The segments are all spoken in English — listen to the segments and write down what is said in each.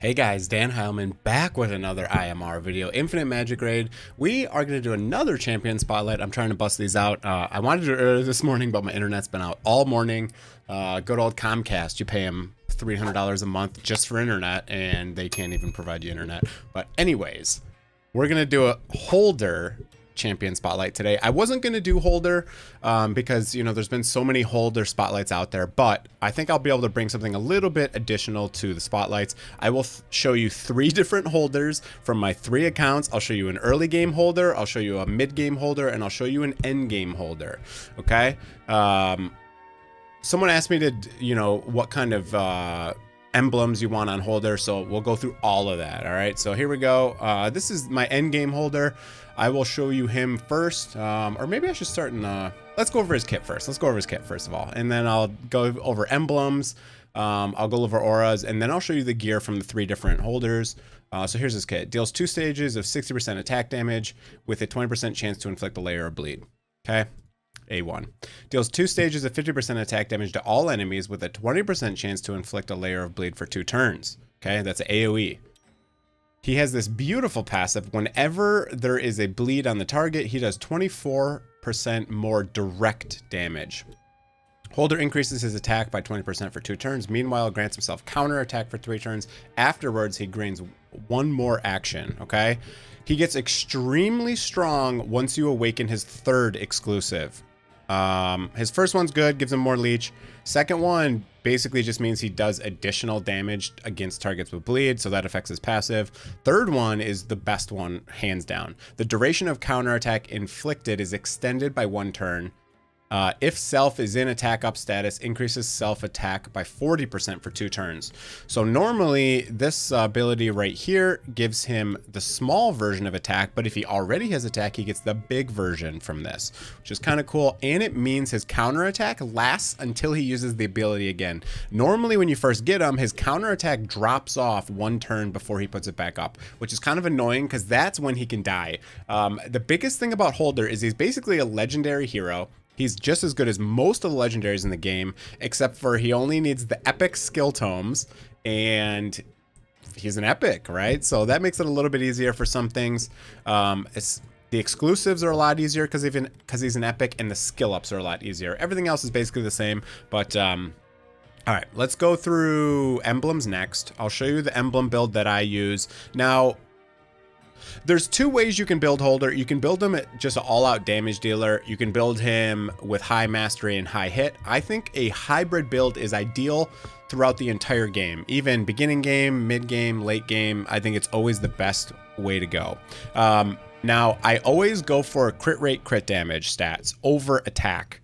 Hey guys, Dan Heilman back with another IMR video, Infinite Magic Raid. We are going to do another champion spotlight. I'm trying to bust these out. I wanted to do it earlier this morning, but my internet's been out all morning. Good old Comcast, you pay them $300 a month just for internet, and they can't even provide you internet. But anyways, we're going to do a holder champion spotlight today. I wasn't going to do holder because, you know, there's been so many holder spotlights out there, but I think I'll be able to bring something a little bit additional to the spotlights. I will show you 3 different holders from my 3 accounts. I'll show you an early game holder, I'll show you a mid game holder, and I'll show you an end game holder. Okay. Someone asked me to, you know, what kind of emblems you want on holder, so we'll go through all of that. All right, so here we go. This is my end game holder. I will show you him first, or maybe I should start in let's go over his kit first. Let's go over his kit first of all, and then I'll go over emblems. I'll go over auras, and then I'll show you the gear from the 3 different holders. So here's his kit. Deals 2 stages of 60% attack damage with a 20% chance to inflict a layer of bleed. Okay. A1. Deals 2 stages of 50% attack damage to all enemies with a 20% chance to inflict a layer of bleed for 2 turns. Okay, that's AoE. He has this beautiful passive. Whenever there is a bleed on the target, he does 24% more direct damage. Holder increases his attack by 20% for 2 turns. Meanwhile, grants himself counter attack for 3 turns. Afterwards, he gains 1 more action. Okay, he gets extremely strong once you awaken his 3rd exclusive. His first one's good, gives him more leech. Second one basically just means he does additional damage against targets with bleed, so that affects his passive. Third one is the best one, hands down. The duration of counterattack inflicted is extended by 1 turn. If self is in attack up status, increases self attack by 40% for 2 turns. So normally this ability right here gives him the small version of attack, but if he already has attack, he gets the big version from this, which is kind of cool. And it means his counterattack lasts until he uses the ability again. Normally when you first get him, his counterattack drops off 1 turn before he puts it back up, which is kind of annoying because that's when he can die. The biggest thing about Holder is he's basically a legendary hero. He's just as good as most of the legendaries in the game, except for he only needs the epic skill tomes, and he's an epic, right? So that makes it a little bit easier for some things. The exclusives are a lot easier because he's an epic, and the skill ups are a lot easier. Everything else is basically the same, but all right, let's go through emblems next. I'll show you the emblem build that I use. Now, there's 2 ways you can build Holder. You can build him at just an all-out damage dealer. You can build him with high mastery and high hit. I think a hybrid build is ideal throughout the entire game, even beginning game, mid game, late game. I think it's always the best way to go. Now, I always go for crit rate, crit damage stats over attack.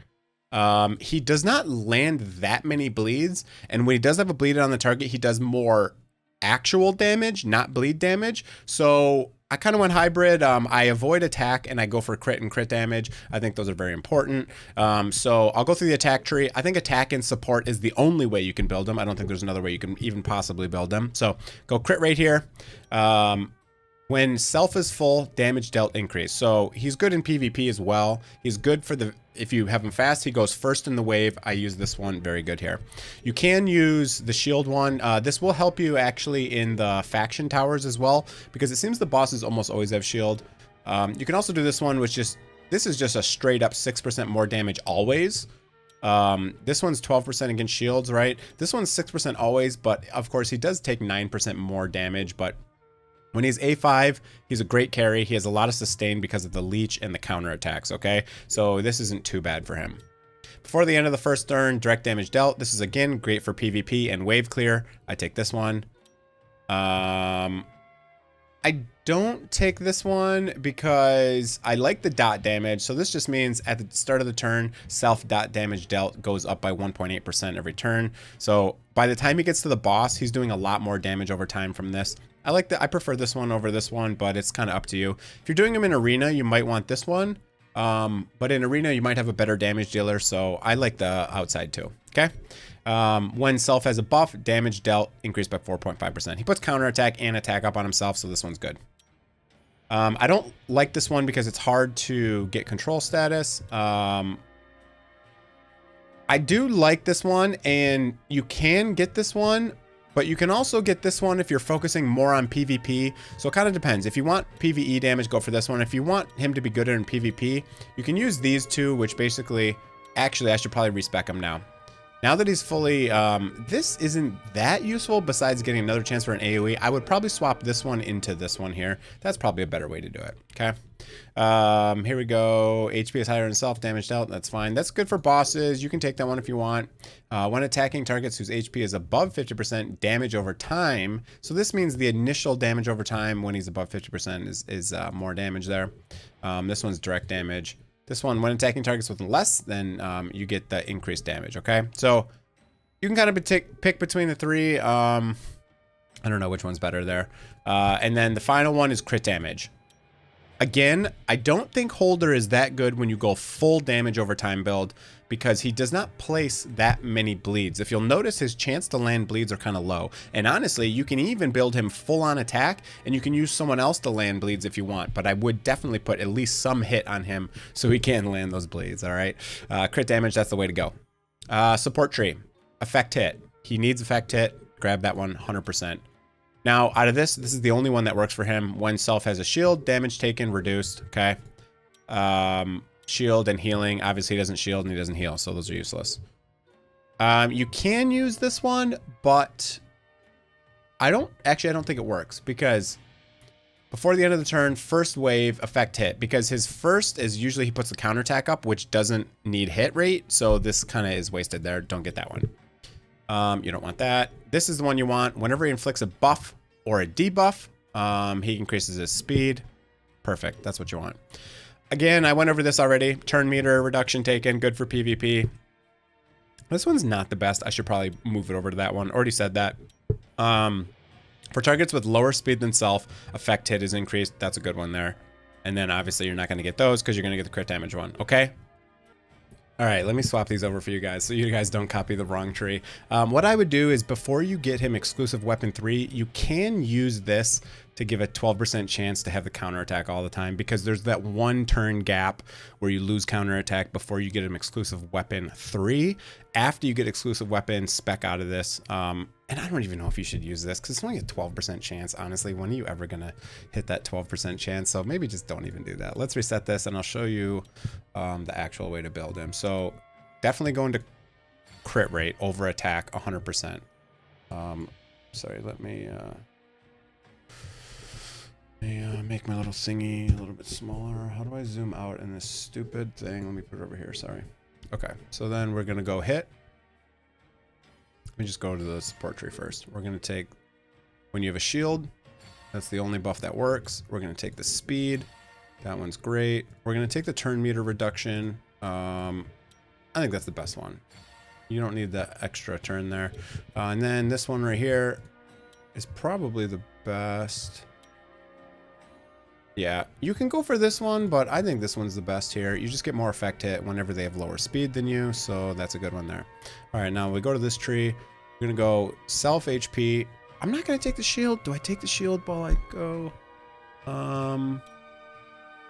He does not land that many bleeds, and when he does have a bleed on the target, he does more actual damage, not bleed damage. So I kind of went hybrid. I avoid attack and I go for crit and crit damage. I think those are very important. So I'll go through the attack tree. I think attack and support is the only way you can build them. I don't think there's another way you can even possibly build them. So go crit rate here. When self is full, damage dealt increase. So he's good in PvP as well. He's good for if you have him fast, he goes first in the wave. I use this one, very good here. You can use the shield one. This will help you actually in the faction towers as well, because it seems the bosses almost always have shield. You can also do this one, which this is just a straight up 6% more damage always. This one's 12% against shields, right? This one's 6% always, but of course he does take 9% more damage, but when he's A5, he's a great carry. He has a lot of sustain because of the leech and the counter attacks, okay? So this isn't too bad for him. Before the end of the first turn, direct damage dealt. This is, again, great for PvP and wave clear. I take this one. I don't take this one because I like the dot damage. So this just means at the start of the turn, self dot damage dealt goes up by 1.8% every turn. So by the time he gets to the boss, he's doing a lot more damage over time from this. I prefer this one over this one, but it's kind of up to you. If you're doing them in arena, you might want this one. But in arena, you might have a better damage dealer. So I like the outside too. Okay. When self has a buff, damage dealt increased by 4.5%. He puts counterattack and attack up on himself, so this one's good. I don't like this one because it's hard to get control status. I do like this one, and you can get this one, But you can also get this one if you're focusing more on PvP. So it kind of depends. If you want PvE damage, go for this one. If you want him to be good in PvP, you can use these two, which basically, actually, I should probably respec him now. Now that he's fully, this isn't that useful besides getting another chance for an AoE. I would probably swap this one into this one here. That's probably a better way to do it, okay? Here we go. HP is higher than self, damage dealt, that's fine. That's good for bosses. You can take that one if you want. When attacking targets whose HP is above 50% damage over time. So this means the initial damage over time when he's above 50% is more damage there. This one's direct damage. This one, when attacking targets with less, then you get the increased damage, okay? So you can kind of pick between the three. I don't know which one's better there. And then the final one is crit damage. Again, I don't think Holder is that good when you go full damage over time build because he does not place that many bleeds. If you'll notice, his chance to land bleeds are kind of low. And honestly, you can even build him full on attack and you can use someone else to land bleeds if you want. But I would definitely put at least some hit on him so he can land those bleeds, all right? Crit damage, that's the way to go. Support tree, effect hit. He needs effect hit, grab that one 100%. Now, out of this is the only one that works for him. When self has a shield, damage taken, reduced, okay? Shield and healing. Obviously, he doesn't shield and he doesn't heal, so those are useless. You can use this one, but I don't think it works because before the end of the turn, first wave, effect hit. Because his first is usually he puts the counterattack up, which doesn't need hit rate, so this kind of is wasted there. Don't get that one. You don't want that. This is the one you want. Whenever he inflicts a buff or a debuff, he increases his speed. Perfect. That's what you want. Again, I went over this already. Turn meter reduction taken. Good for PvP. This one's not the best. I should probably move it over to that one. Already said that. For targets with lower speed than self, effect hit is increased. That's a good one there. And then obviously you're not going to get those because you're going to get the crit damage one. Okay. All right, let me swap these over for you guys so you guys don't copy the wrong tree. What I would do is before you get him exclusive weapon 3, you can use this to give a 12% chance to have the counterattack all the time because there's that one turn gap where you lose counterattack before you get him exclusive weapon 3. After you get exclusive weapon spec out of this, and I don't even know if you should use this because it's only a 12% chance. Honestly, when are you ever going to hit that 12% chance? So maybe just don't even do that. Let's reset this and I'll show you the actual way to build him. So definitely going to crit rate over attack 100%. Sorry, let me make my little thingy a little bit smaller. How do I zoom out in this stupid thing? Let me put it over here. Sorry. Okay, so then we're going to go hit. Let me just go to the support tree first. We're going to take, when you have a shield, that's the only buff that works. We're going to take the speed. That one's great. We're going to take the turn meter reduction. I think that's the best one. You don't need that extra turn there. And then this one right here is probably the best. Yeah, you can go for this one, but I think this one's the best here. You just get more effect hit whenever they have lower speed than you, so that's a good one there. All right, now we go to this tree. We're gonna go self HP. I'm not gonna take the shield. Do I take the shield while I go? I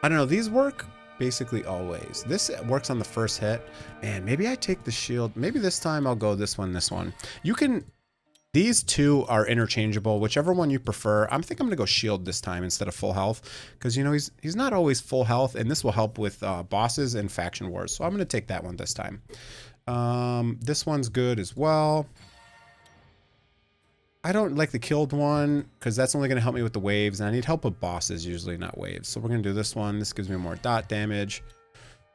don't know. These work basically always. This works on the first hit, and maybe I take the shield. Maybe this time I'll go this one, this one. You can. These two are interchangeable, whichever one you prefer. I think I'm going to go shield this time instead of full health because, you know, he's not always full health, and this will help with bosses and faction wars. So I'm going to take that one this time. This one's good as well. I don't like the killed one because that's only going to help me with the waves, and I need help with bosses usually, not waves. So we're going to do this one. This gives me more dot damage.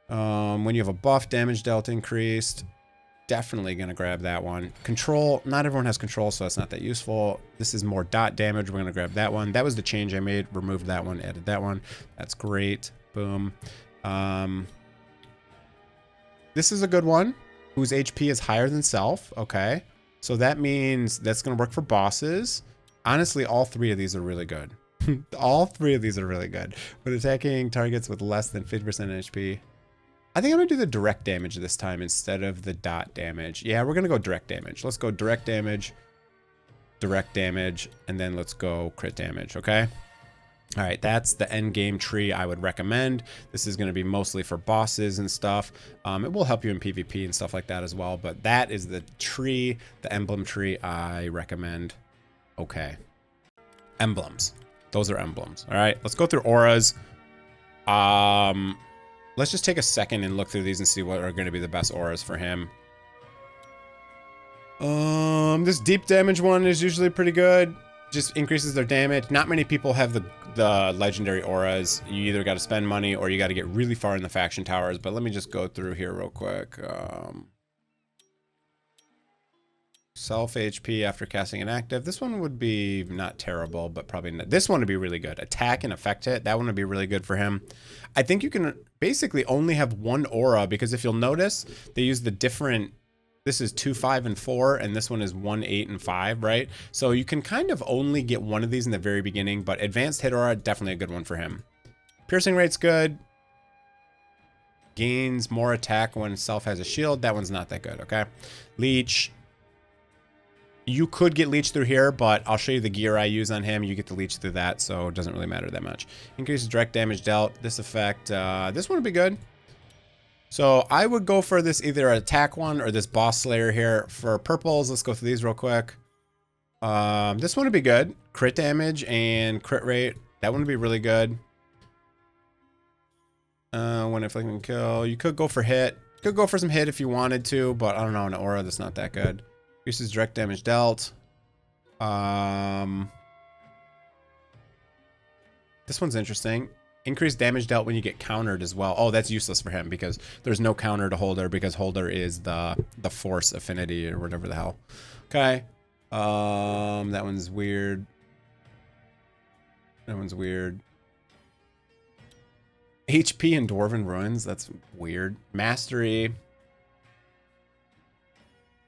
When you have a buff, damage dealt increased. Definitely going to grab that one. Control, not everyone has control, so that's not that useful. This is more dot damage. We're going to grab that one. That was the change I made. Removed that one, added that one. That's great. Boom. This is a good one, whose HP is higher than self. Okay. So that means that's going to work for bosses. Honestly, all three of these are really good. All three of these are really good. When attacking targets with less than 50% HP. I think I'm going to do the direct damage this time instead of the dot damage. Yeah, we're going to go direct damage. Let's go direct damage, and then let's go crit damage, okay? All right, that's the end game tree I would recommend. This is going to be mostly for bosses and stuff. It will help you in PvP and stuff like that as well, but that is the tree, the emblem tree I recommend. Okay. Emblems. Those are emblems. All right, let's go through auras. Let's just take a second and look through these and see what are going to be the best auras for him. This deep damage one is usually pretty good. Just increases their damage. Not many people have the legendary auras. You either got to spend money or you got to get really far in the faction towers. But let me just go through here real quick. Self HP after casting an active. This one would be not terrible, but probably not. This one would be really good. Attack and effect hit. That one would be really good for him. I think you can basically only have one aura because if you'll notice, they use the different. This is 2, 5, and 4, and this one is 1, 8, and 5, right? So you can kind of only get one of these in the very beginning, but advanced hit aura, definitely a good one for him. Piercing rate's good. Gains more attack when self has a shield. That one's not that good, okay? Leech. You could get leech through here, but I'll show you the gear I use on him. You get the leech through that, so it doesn't really matter that much. Increases direct damage dealt. This effect, this one would be good. So I would go for this either attack one or this boss slayer here. For purples, let's go through these real quick. This one would be good. Crit damage and crit rate. That one would be really good. When inflicting kill, you could go for hit. Could go for some hit if you wanted to, but I don't know, an aura that's not that good. Increases direct damage dealt. This one's interesting. Increased damage dealt when you get countered as well. Oh, that's useless for him because there's no counter to holder because holder is the force affinity or whatever the hell. Okay. That one's weird. That one's weird. HP and Dwarven Ruins. That's weird. Mastery.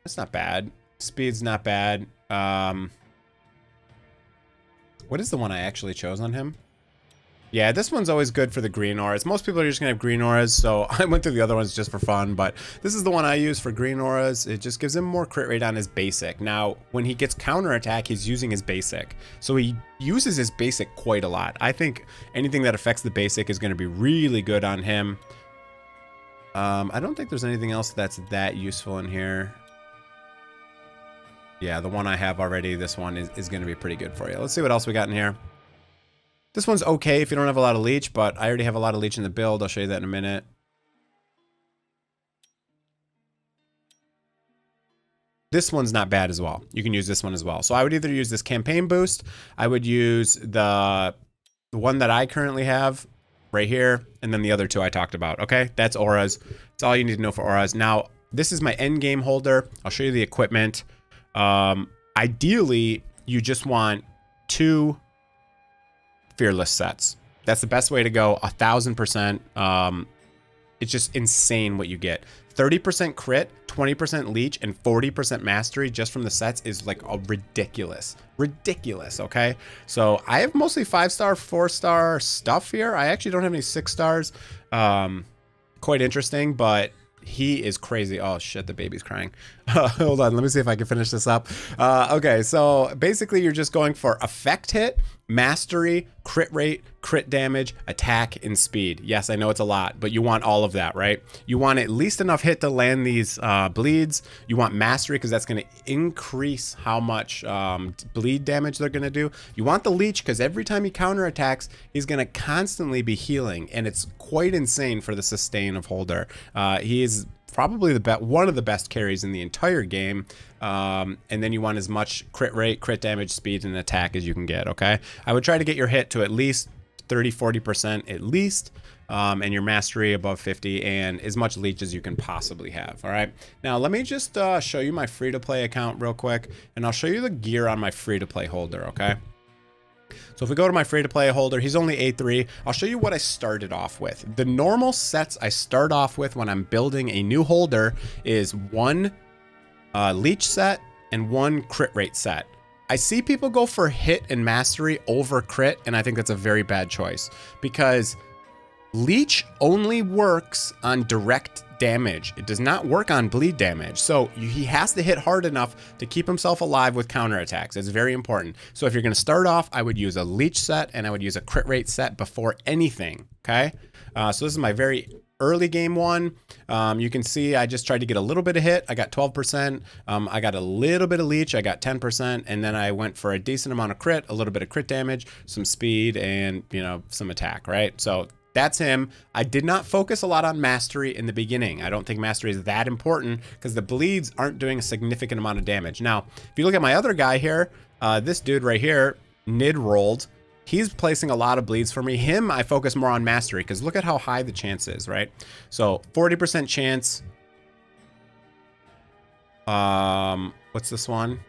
That's not bad. Speed's not bad. What is the one I actually chose on him? Yeah, this one's always good for the green auras. Most people are just gonna have green auras, so I went through the other ones just for fun, but this is the one I use for green auras. It just gives him more crit rate on his basic. Now, when he gets counterattack, he's using his basic. So he uses his basic quite a lot. I think anything that affects the basic is gonna be really good on him. I don't think there's anything else that's that useful in here. Yeah, the one I have already, this one is gonna be pretty good for you. Let's see what else we got in here. This one's okay if you don't have a lot of leech, but I already have a lot of leech in the build. I'll show you that in a minute. This one's not bad as well. You can use this one as well. So I would either use this campaign boost. I would use the one that I currently have right here. And then the other two I talked about. Okay, that's auras. That's all you need to know for auras. Now, this is my end game holder. I'll show you the equipment. Ideally, you just want 2 fearless sets. That's the best way to go. 1000%. It's just insane what you get. 30% crit, 20% leech, and 40% mastery just from the sets is like a ridiculous. Okay? So I have mostly 5-star, 4-star stuff here. I actually don't have any 6 stars. Quite interesting, but he is crazy. Oh shit, the baby's crying. Hold on, let me see if I can finish this up. Okay, so basically you're just going for effect hit, mastery, crit rate, crit damage, attack, and speed. Yes, I know it's a lot, but you want all of that, right? You want at least enough hit to land these bleeds. You want mastery because that's going to increase how much bleed damage they're going to do. You want the leech because every time he counterattacks, he's going to constantly be healing, and it's quite insane for the sustain of holder. He is probably one of the best carries in the entire game. And then you want as much crit rate, crit damage, speed, and attack as you can get, okay? I would try to get your hit to at least 30-40% at least, and your mastery above 50, and as much leech as you can possibly have, all right? Now, let me just show you my free-to-play account real quick, and I'll show you the gear on my free-to-play holder, okay? So if we go to my free-to-play holder, he's only A3. I'll show you what I started off with. The normal sets I start off with when I'm building a new holder is 1 leech set and 1 crit rate set. I see people go for hit and mastery over crit, and I think that's a very bad choice because leech only works on direct damage. It does not work on bleed damage. So he has to hit hard enough to keep himself alive with counterattacks. It's very important. So if you're going to start off, I would use a leech set and I would use a crit rate set before anything. Okay. So this is my very early game one, you can see I just tried to get a little bit of hit. I got 12%. I got a little bit of leech. I got 10%. And then I went for a decent amount of crit, a little bit of crit damage, some speed, and, you know, some attack, right? So that's him. I did not focus a lot on mastery in the beginning. I don't think mastery is that important because the bleeds aren't doing a significant amount of damage. Now, if you look at my other guy here, this dude right here, Nid rolled. He's placing a lot of bleeds for me. Him, I focus more on mastery because look at how high the chance is, right? So 40% chance. What's this one?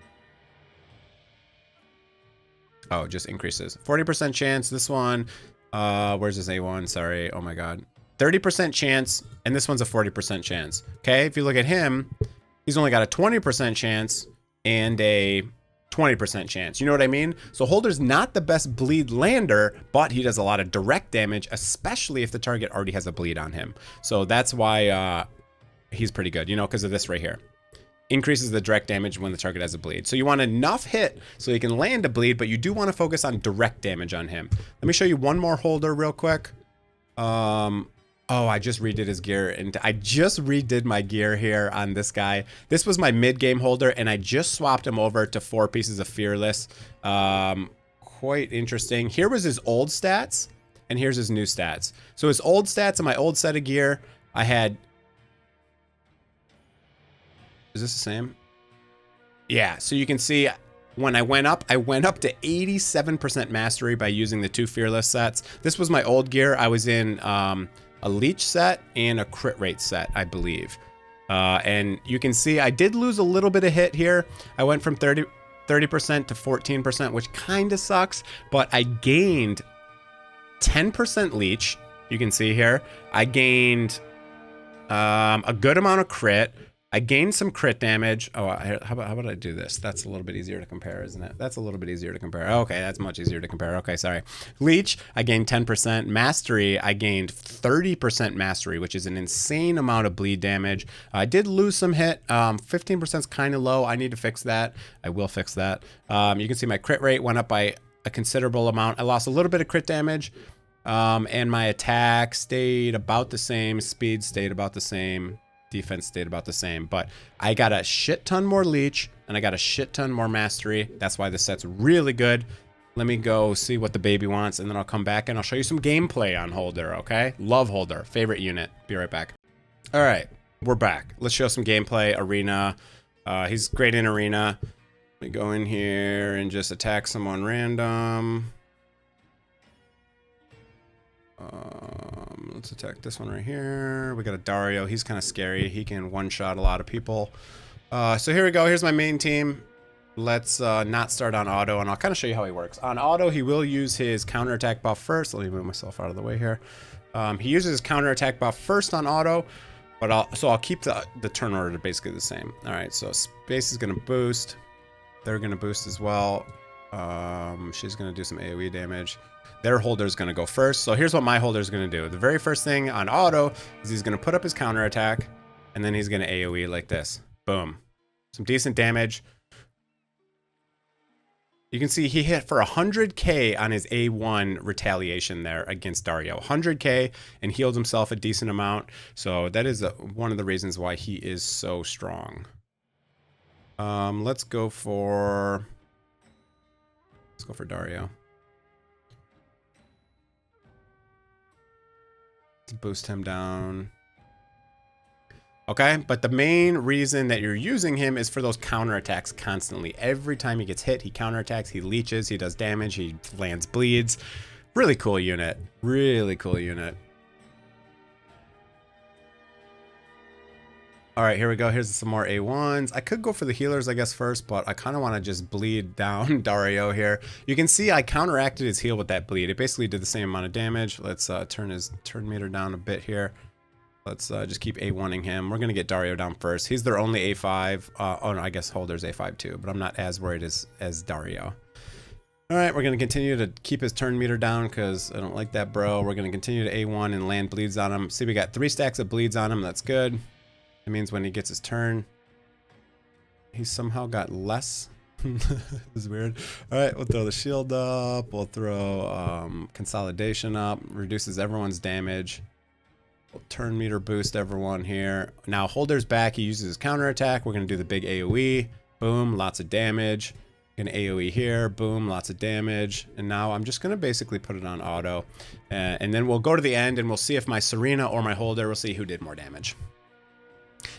Oh, it just increases. 40% chance. This one, where's this A1? Sorry. Oh my God. 30% chance. And this one's a 40% chance. Okay. If you look at him, he's only got a 20% chance and a 20% chance. You know what I mean? So Holder's not the best bleed lander, but he does a lot of direct damage, especially if the target already has a bleed on him. So that's why he's pretty good, you know, because of this right here. Increases the direct damage when the target has a bleed. So you want enough hit so you can land a bleed, but you do want to focus on direct damage on him. Let me show you one more Holder real quick. Oh, I just redid his gear, and I just redid my gear here on this guy. This was my mid-game Holder, and I just swapped him over to 4 pieces of Fearless. Quite interesting. Here was his old stats, and here's his new stats. So his old stats on my old set of gear, I had... Is this the same? Yeah, so you can see... When I went up to 87% mastery by using the 2 Fearless sets. This was my old gear. I was in... a leech set and a crit rate set, I believe. And you can see I did lose a little bit of hit here. I went from 30% to 14%, which kind of sucks, but I gained 10% leech. You can see here. I gained a good amount of crit. I gained some crit damage. Oh, how about I do this? That's a little bit easier to compare, isn't it? That's a little bit easier to compare. Okay, that's much easier to compare. Okay, sorry. Leech, I gained 10%. Mastery, I gained 30% mastery, which is an insane amount of bleed damage. I did lose some hit. 15% is kind of low. I need to fix that. I will fix that. You can see my crit rate went up by a considerable amount. I lost a little bit of crit damage. And my attack stayed about the same. Speed stayed about the same. Defense stayed about the same, but I got a shit ton more leech and I got a shit ton more mastery. That's why the set's really good. Let me go see what the baby wants, and then I'll come back and I'll show you some gameplay on Holder, okay? Love Holder, favorite unit. Be right back. All right, we're back. Let's show some gameplay. Arena. He's great in Arena. Let me go in here and just attack someone random. Let's attack this one right here. We got a Dario. He's kind of scary. He can one-shot a lot of people. So here we go. Here's my main team. Let's not start on auto, and I'll kind of show you how he works. On auto, he will use his counterattack buff first. Let me move myself out of the way here. He uses his counterattack buff first on auto, but I'll keep the turn order basically the same. All right, so space is going to boost. They're going to boost as well. She's going to do some AoE damage. Their Holder's going to go first. So here's what my Holder's going to do. The very first thing on auto is he's going to put up his counterattack, and then he's going to AoE like this. Boom. Some decent damage. You can see he hit for 100k on his A1 retaliation there against Dario. 100k, and healed himself a decent amount. So that is one of the reasons why he is so strong. Let's go for Dario. To boost him down. Okay, but the main reason that you're using him is for those counterattacks constantly. Every time he gets hit, he counterattacks, he leeches, he does damage, he lands bleeds. Really cool unit. Really cool unit. All right, here we go. Here's some more A1s. I could go for the healers, I guess, first, but I kind of want to just bleed down Dario here. You can see I counteracted his heal with that bleed. It basically did the same amount of damage. Let's turn his turn meter down a bit here. Let's just keep A1ing him. We're going to get Dario down first. He's their only A5. Oh, no, I guess Holder's A5 too, but I'm not as worried as Dario. All right, we're going to continue to keep his turn meter down because I don't like that, bro. We're going to continue to A1 and land bleeds on him. See, we got 3 stacks of bleeds on him. That's good. It means when he gets his turn, he's somehow got less. This is weird. All right, we'll throw the shield up. We'll throw consolidation up. Reduces everyone's damage. Turn meter boost everyone here. Now holder's back. He uses his counterattack. We're going to do the big AoE. Boom, lots of damage. An AoE here. Boom, lots of damage. And now I'm just going to basically put it on auto. And then we'll go to the end and we'll see if my Serena or my holder, we'll see who did more damage.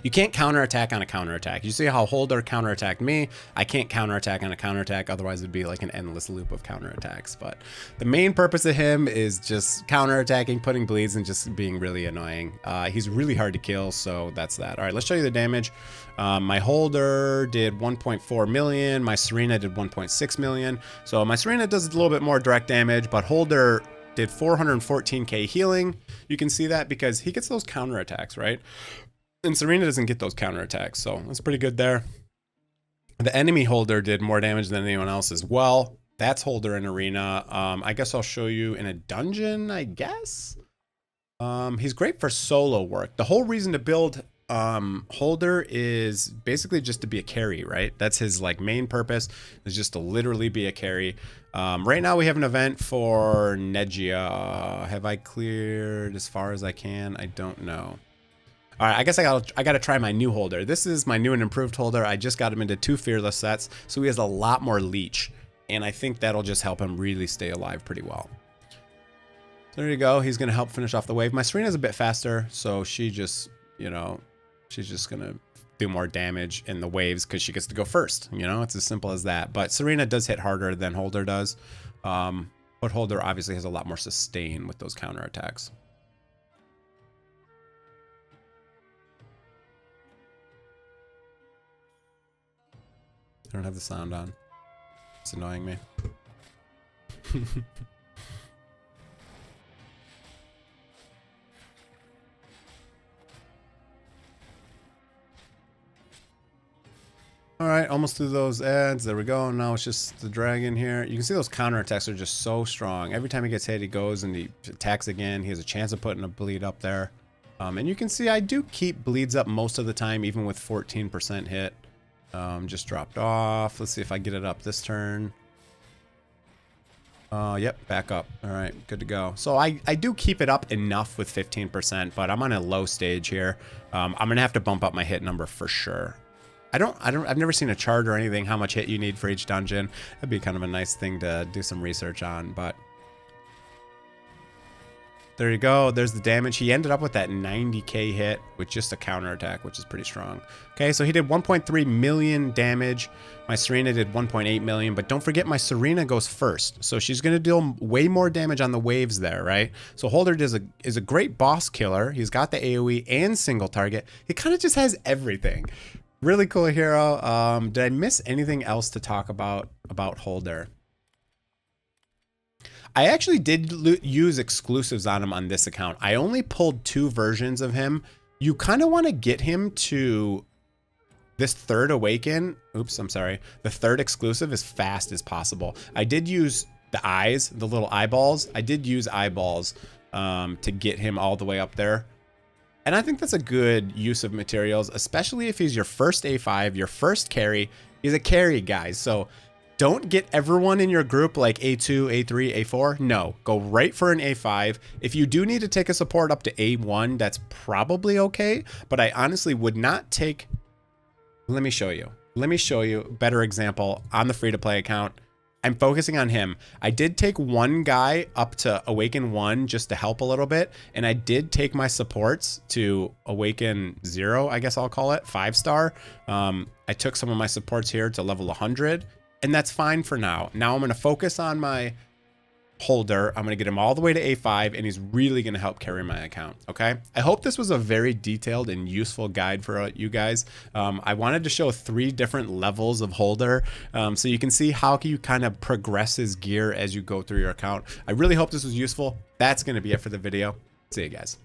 You can't counterattack on a counterattack. You see how holder counterattacked me? I can't counterattack on a counterattack, otherwise it'd be like an endless loop of counterattacks. But the main purpose of him is just counterattacking, putting bleeds, and just being really annoying. He's really hard to kill, so that's that. All right, let's show you the damage. My holder did 1.4 million. My Serena did 1.6 million. So my Serena does a little bit more direct damage, but holder did 414k healing. You can see that because he gets those counterattacks, right? And Serena doesn't get those counterattacks, so that's pretty good there. The enemy holder did more damage than anyone else as well. That's holder in arena. I guess I'll show you in a dungeon, I guess. He's great for solo work. The whole reason to build holder is basically just to be a carry, right? That's his like main purpose, is just to literally be a carry. Right now we have an event for Negia. Have I cleared as far as I can? I don't know. All right, I guess I gotta try my new holder. This is my new and improved holder. I just got him into 2 fearless sets, so he has a lot more leech, and I think that'll just help him really stay alive pretty well. So there you go. He's gonna help finish off the wave. My Serena's a bit faster, so she just, you know, she's just gonna do more damage in the waves because she gets to go first. You know, it's as simple as that. But Serena does hit harder than holder does, but holder obviously has a lot more sustain with those counterattacks. I don't have the sound on. It's annoying me. All right, almost through those ads. There we go. Now it's just the dragon here. You can see those counterattacks are just so strong. Every time he gets hit, he goes and he attacks again. He has a chance of putting a bleed up there. And you can see I do keep bleeds up most of the time, even with 14% hit. Just dropped off. Let's see if I get it up this turn. Yep, back up. All right, good to go. So I do keep it up enough with 15%, but I'm on a low stage here. I'm gonna have to bump up my hit number for sure. I've never seen a chart or anything how much hit you need for each dungeon. That'd be kind of a nice thing to do some research on, but there you go. There's the damage. He ended up with that 90k hit with just a counterattack, which is pretty strong. Okay, so he did 1.3 million damage. My Serena did 1.8 million, but don't forget my Serena goes first. So she's going to deal way more damage on the waves there, right? So holder is a great boss killer. He's got the AoE and single target. He kind of just has everything. Really cool hero. Did I miss anything else to talk about holder? I actually did use exclusives on him on this account. I only pulled 2 versions of him. You kind of want to get him to this third awaken. Oops, I'm sorry. The third exclusive as fast as possible. I did use the eyes, the little eyeballs. I did use eyeballs to get him all the way up there. And I think that's a good use of materials, especially if he's your first A5, your first carry. He's a carry, guys. So don't get everyone in your group like A2, A3, A4. No, go right for an A5. If you do need to take a support up to A1, that's probably okay. But I honestly would not take... Let me show you. Let me show you a better example on the free-to-play account. I'm focusing on him. I did take one guy up to Awaken 1 just to help a little bit. And I did take my supports to Awaken 0, I guess I'll call it, 5-star. I took some of my supports here to level 100. And that's fine for now. Now I'm going to focus on my holder. I'm going to get him all the way to A5, and he's really going to help carry my account. Okay. I hope this was a very detailed and useful guide for you guys. I wanted to show 3 different levels of holder so you can see how you kind of progress his gear as you go through your account. I really hope this was useful. That's going to be it for the video. See you guys.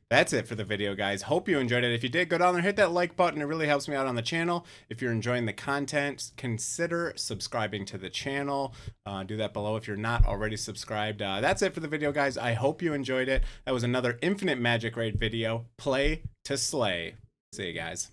That's it for the video, guys. Hope you enjoyed it. If you did, go down there, hit that like button. It really helps me out on the channel. If you're enjoying the content, consider subscribing to the channel. Do that below if you're not already subscribed. That's it for the video, guys. I hope you enjoyed it. That was another Infinite MagicRaid video. Play to slay. See you guys.